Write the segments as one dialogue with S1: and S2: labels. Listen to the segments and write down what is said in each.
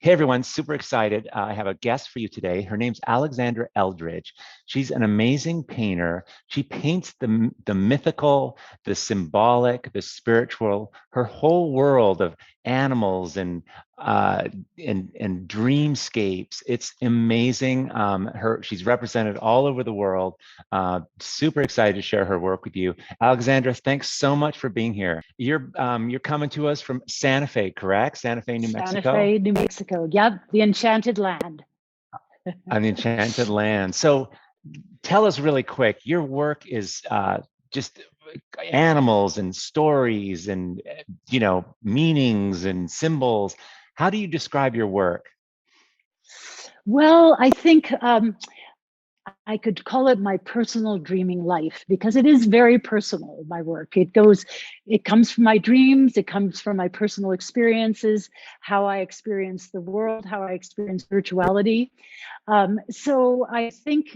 S1: Hey everyone, super excited. I have a guest for you today. Her name's Alexandra Eldridge. She's an amazing painter. She paints the mythical, the symbolic, the spiritual, her whole world of animals uh, and dreamscapes. It's amazing. She's represented all over the world. Super excited to share her work with you. Alexandra, thanks so much for being here. You're coming to us from Santa Fe, correct? Santa Fe, New
S2: Santa
S1: Mexico?
S2: Fe, New Mexico. Yep, the enchanted land.
S1: On the Enchanted Land. So tell us really quick, your work is just animals and stories and meanings and symbols. How do you describe your work?
S2: Well, I think I could call it my personal dreaming life because it is very personal, my work. It comes from my dreams, it comes from my personal experiences, how I experience the world, how I experience spirituality. So I think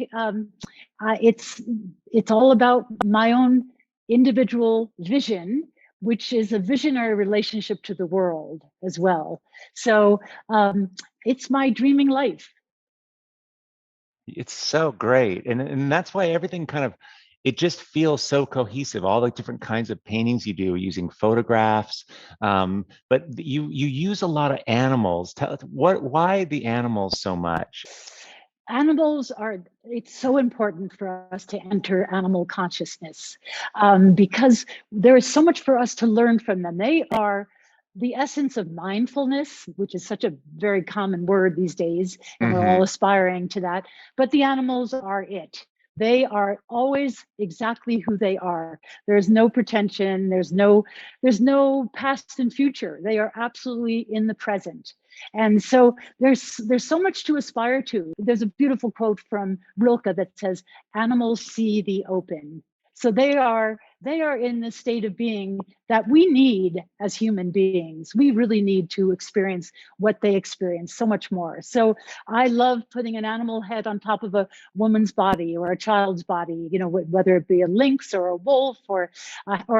S2: it's all about my own individual vision, which is a visionary relationship to the world as well. So it's my dreaming life.
S1: It's so great. And that's why everything kind of it just feels so cohesive. All the different kinds of paintings you do using photographs, but you use a lot of animals. Tell why the animals so much?
S2: Animals are, it's so important for us to enter animal consciousness because there is so much for us to learn from them. They are the essence of mindfulness, which is such a very common word these days, and we're all
S1: Hmm.
S2: aspiring to that. But the animals are it. They are always exactly who they are. There's no pretension. There's no past and future. They are absolutely in the present. And so there's so much to aspire to. There's a beautiful quote from Rilke that says, "Animals see the open." So they are in the state of being that we need as human beings. We really need to experience what they experience so much more. So I love putting an animal head on top of a woman's body or a child's body, whether it be a lynx or a wolf or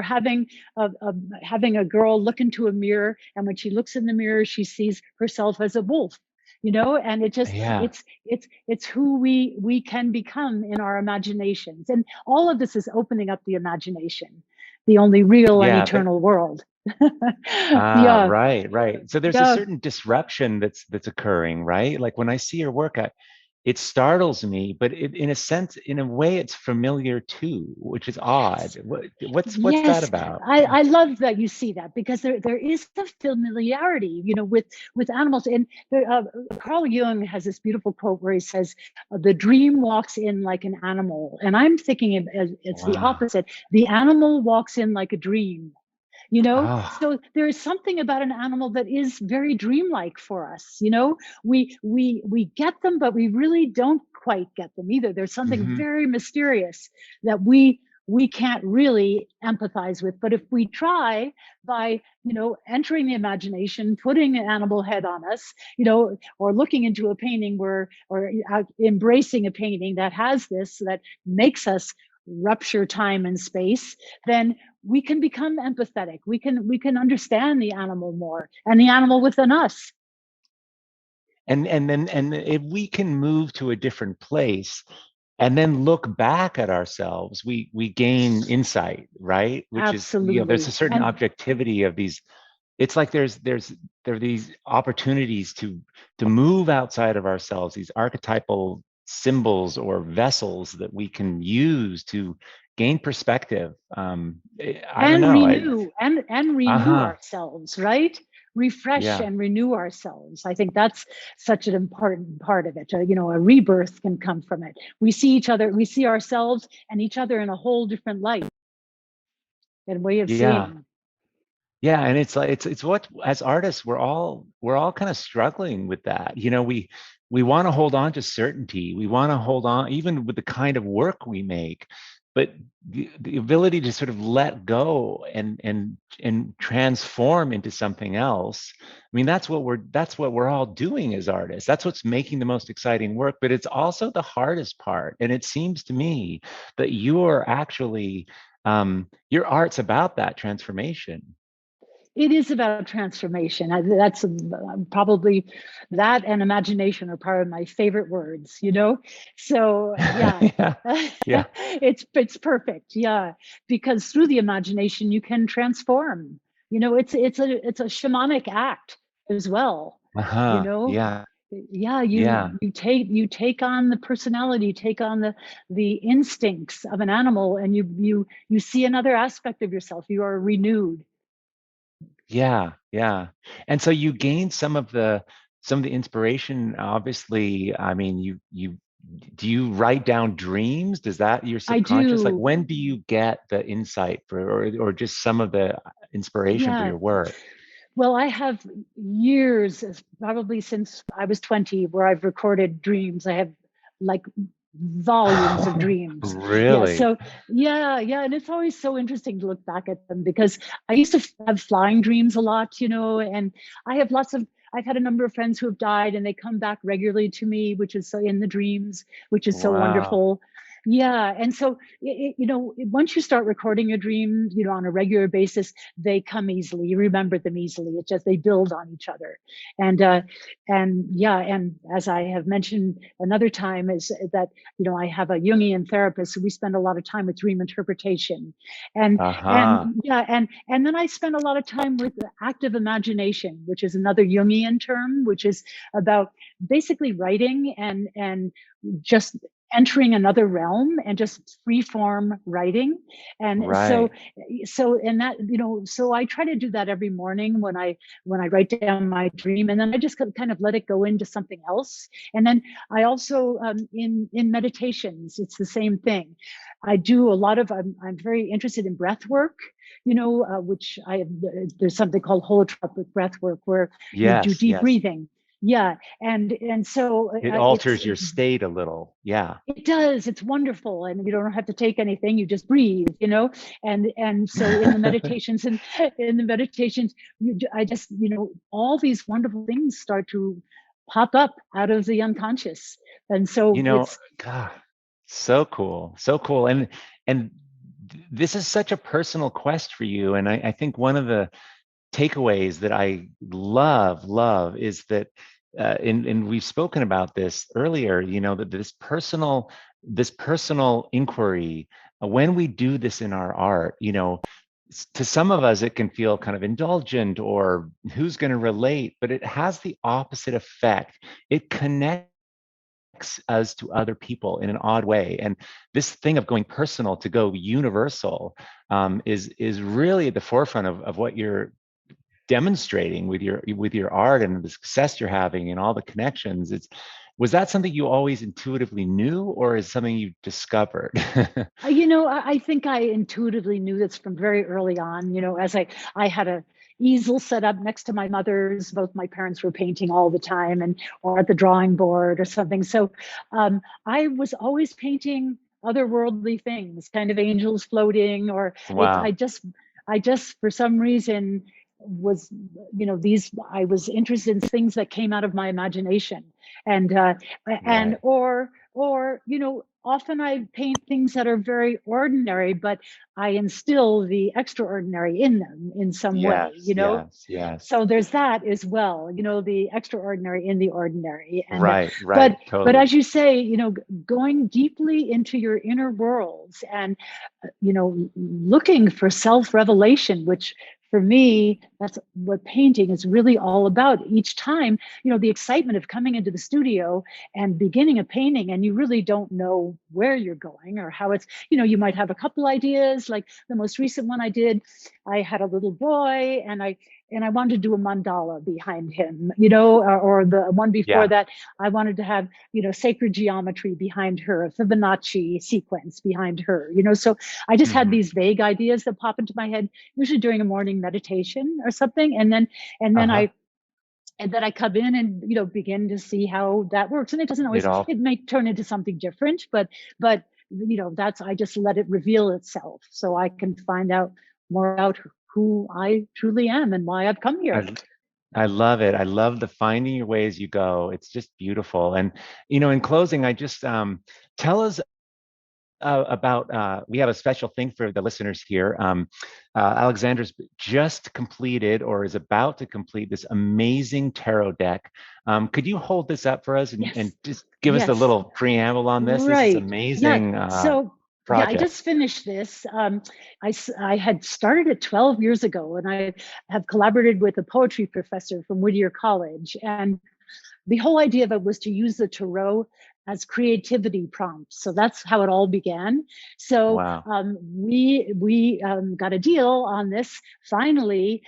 S2: having a girl look into a mirror, and when she looks in the mirror, she sees herself as a wolf. And
S1: Yeah.
S2: it's who we can become in our imaginations, and all of this is opening up the imagination, the only real and
S1: Yeah.
S2: eternal world.
S1: Ah,
S2: Yeah,
S1: right, right. So there's a
S2: yeah.
S1: certain disruption that's occurring, right? Like when I see your work, it startles me, but in a sense, in a way, it's familiar too, which is odd. What's that
S2: Yes,
S1: about?
S2: I love that you see that because there is a familiarity, with animals. And Carl Jung has this beautiful quote where he says, "The dream walks in like an animal," and I'm thinking it's the
S1: Wow.
S2: opposite. The animal walks in like a dream.
S1: Oh,
S2: So there is something about an animal that is very dreamlike for us. We get them, but we really don't quite get them either. There's something
S1: hmm.
S2: very mysterious that we can't really empathize with. But if we try by entering the imagination, putting an animal head on us, or looking into a painting or embracing a painting that has this, that makes us rupture time and space, then we can become empathetic. We can understand the animal more, and the animal within us.
S1: And if we can move to a different place and then look back at ourselves, we gain insight, right? Which is, there's a
S2: Absolutely.
S1: certain
S2: And
S1: objectivity of these. It's like there are these opportunities to move outside of ourselves, these archetypal symbols or vessels that we can use to gain perspective. I don't
S2: and
S1: know.
S2: renew
S1: Uh-huh.
S2: ourselves, right? Refresh
S1: Yeah.
S2: and renew ourselves. I think that's such an important part of it. A rebirth can come from it. We see each other, we see ourselves and each other in a whole different light and way of
S1: Yeah.
S2: seeing.
S1: Yeah, and it's like it's what as artists we're all kind of struggling with that. We want to hold on to certainty. We want to hold on even with the kind of work we make, but the ability to sort of let go and transform into something else. I mean, that's what we're all doing as artists. That's what's making the most exciting work, but it's also the hardest part. And it seems to me that you're actually your art's about that transformation.
S2: It is about transformation. That's probably, that and imagination are part of my favorite words, you know? So yeah,
S1: Yeah, yeah,
S2: it's perfect. Yeah, because through the imagination, you can transform. You know, it's a shamanic act as well, you
S1: uh-huh,
S2: know?
S1: yeah,
S2: Yeah,
S1: yeah,
S2: you take on the personality, you take on the instincts of an animal, and you see another aspect of yourself. You are renewed.
S1: yeah, yeah. And so you gained some of the inspiration, obviously. I mean, you do you write down dreams? Does that your
S2: I
S1: subconscious, like
S2: do.
S1: when do you get the insight for or just some of the inspiration for
S2: Yeah.
S1: your work?
S2: Well, I have years, probably since I was 20, where I've recorded dreams. I have like volumes of dreams. Yeah.
S1: Really?
S2: So, yeah, yeah. And it's always so interesting to look back at them, because I used to have flying dreams a lot, and I have I've had a number of friends who have died, and they come back regularly to me, which is so in the dreams, which is so
S1: Wow.
S2: wonderful. Yeah. And so, once you start recording your dreams, on a regular basis, they come easily. You remember them easily. It's just they build on each other. And yeah, and as I have mentioned another time, is that I have a Jungian therapist, so we spend a lot of time with dream interpretation, and
S1: Uh-huh.
S2: yeah, and then I spend a lot of time with active imagination, which is another Jungian term, which is about basically writing and just entering another realm and just free form writing. And so
S1: Right.
S2: and that, so I try to do that every morning when I write down my dream, and then I just kind of let it go into something else. And then I also, in meditations, it's the same thing. I do a lot of, I'm very interested in breath work, which there's something called holotropic breath work, where you do
S1: Yes,
S2: deep
S1: yes.
S2: breathing. Yeah. And so
S1: It
S2: it's
S1: alters your state a little. Yeah.
S2: it does. It's wonderful, and you don't have to take anything. You just breathe, And so in the meditations, and in the meditations, I just, all these wonderful things start to pop up out of the unconscious, and so it's
S1: God, so cool. So cool. And this is such a personal quest for you. And I think one of the takeaways that I love is that and we've spoken about this earlier, that this personal inquiry, when we do this in our art, to some of us it can feel kind of indulgent or who's going to relate, but it has the opposite effect. It connects us to other people in an odd way, and this thing of going personal to go universal is really at the forefront of what you're demonstrating with your art and the success you're having and all the connections. Was that something you always intuitively knew, or is something you discovered?
S2: I think I intuitively knew this from very early on. As I had a easel set up next to my mother's. Both my parents were painting all the time, and or at the drawing board or something. So I was always painting otherworldly things, kind of angels floating, or it.
S1: Wow.
S2: I just for some reason was, these. I was interested in things that came out of my imagination, and and
S1: Right.
S2: or often I paint things that are very ordinary, but I instill the extraordinary in them in some way,
S1: Yes, yes, yes.
S2: so there's that as well, the extraordinary in the ordinary. And
S1: Right,
S2: but
S1: right,
S2: but
S1: totally.
S2: as you say, going deeply into your inner worlds, and looking for self-revelation, which for me, that's what painting is really all about. Each time, the excitement of coming into the studio and beginning a painting, and you really don't know where you're going or how it's, you might have a couple ideas. Like the most recent one I did, I had a little boy, and I wanted to do a mandala behind him, or the one before
S1: Yeah.
S2: that, I wanted to have, sacred geometry behind her, a Fibonacci sequence behind her, So I just had
S1: Hmm.
S2: these vague ideas that pop into my head, usually during a morning meditation or something. And then
S1: Uh-huh.
S2: I come in and, begin to see how that works. And it doesn't
S1: It
S2: always,
S1: all
S2: it may turn into something different, but that's, I just let it reveal itself so I can find out more about who I truly am and why I've come here.
S1: I I love it. I love the finding your way as you go. It's just beautiful. And in closing, I just tell us about we have a special thing for the listeners here. Alexandra's just completed or is about to complete this amazing tarot deck. Could you hold this up for us and
S2: Yes.
S1: just give us a
S2: Yes.
S1: little preamble on this? This is
S2: Right. Yeah.
S1: amazing
S2: So, yeah, I
S1: project.
S2: just finished this. I had started it 12 years ago, and I have collaborated with a poetry professor from Whittier College. And the whole idea of it was to use the tarot as creativity prompts. So that's how it all began. So
S1: Wow.
S2: we got a deal on this finally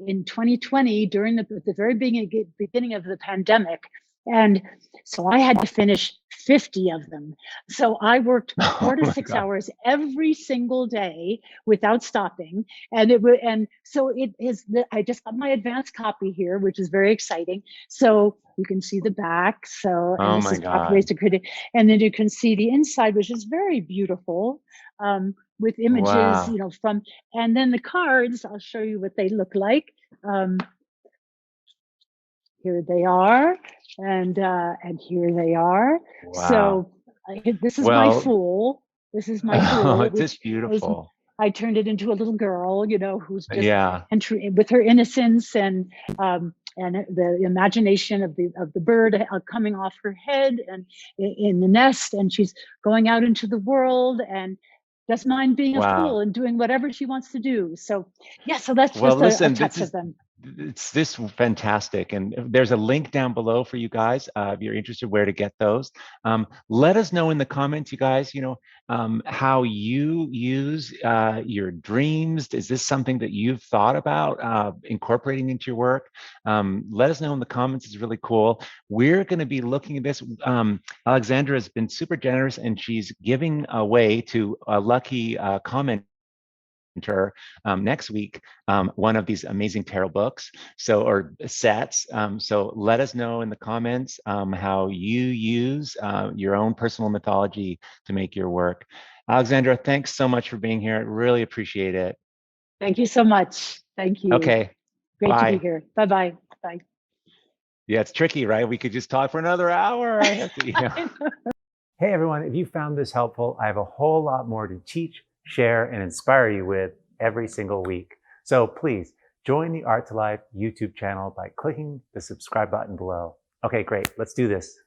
S2: in 2020 during the very beginning of the pandemic. And so I had to finish 50 of them. So I worked
S1: Oh
S2: 4 to
S1: my
S2: 6
S1: God.
S2: hours every single day without stopping. And so it is, I just got my advanced copy here, which is very exciting. So you can see the back. So, and
S1: Oh
S2: this
S1: my
S2: is proper ways
S1: God.
S2: to create it. And then you can see the inside, which is very beautiful, with images,
S1: Wow.
S2: from, and then the cards, I'll show you what they look like. Um, Here they are, and here they are.
S1: Wow.
S2: So this is my
S1: Well,
S2: fool. This is my
S1: oh,
S2: fool,
S1: it's
S2: which
S1: just
S2: was,
S1: beautiful.
S2: I turned it into a little girl, who's just
S1: Yeah.
S2: entering with her innocence and the imagination of the bird coming off her head and in the nest, and she's going out into the world and doesn't mind being a
S1: Wow.
S2: fool and doing whatever she wants to do. So yeah, so that's
S1: Well,
S2: just a
S1: listen,
S2: touch of them.
S1: it's this fantastic, and there's a link down below for you guys if you're interested where to get those. Let us know in the comments, you guys. How you use your dreams. Is this something that you've thought about incorporating into your work? Let us know in the comments. It's really cool. We're going to be looking at this. Alexandra has been super generous, and she's giving away to a lucky comment next week one of these amazing tarot books or sets. So let us know in the comments how you use your own personal mythology to make your work. Alexandra, thanks so much for being here. I really appreciate it.
S2: Thank you so much. Thank you.
S1: Okay,
S2: Great to be
S1: bye.
S2: here. Bye-bye. Bye.
S1: Yeah, it's tricky, right? We could just talk for another hour. I have to, yeah. Hey everyone, if you found this helpful, I have a whole lot more to teach, share, and inspire you with every single week. So please join the Art to Life YouTube channel by clicking the subscribe button below. Okay, great. Let's do this.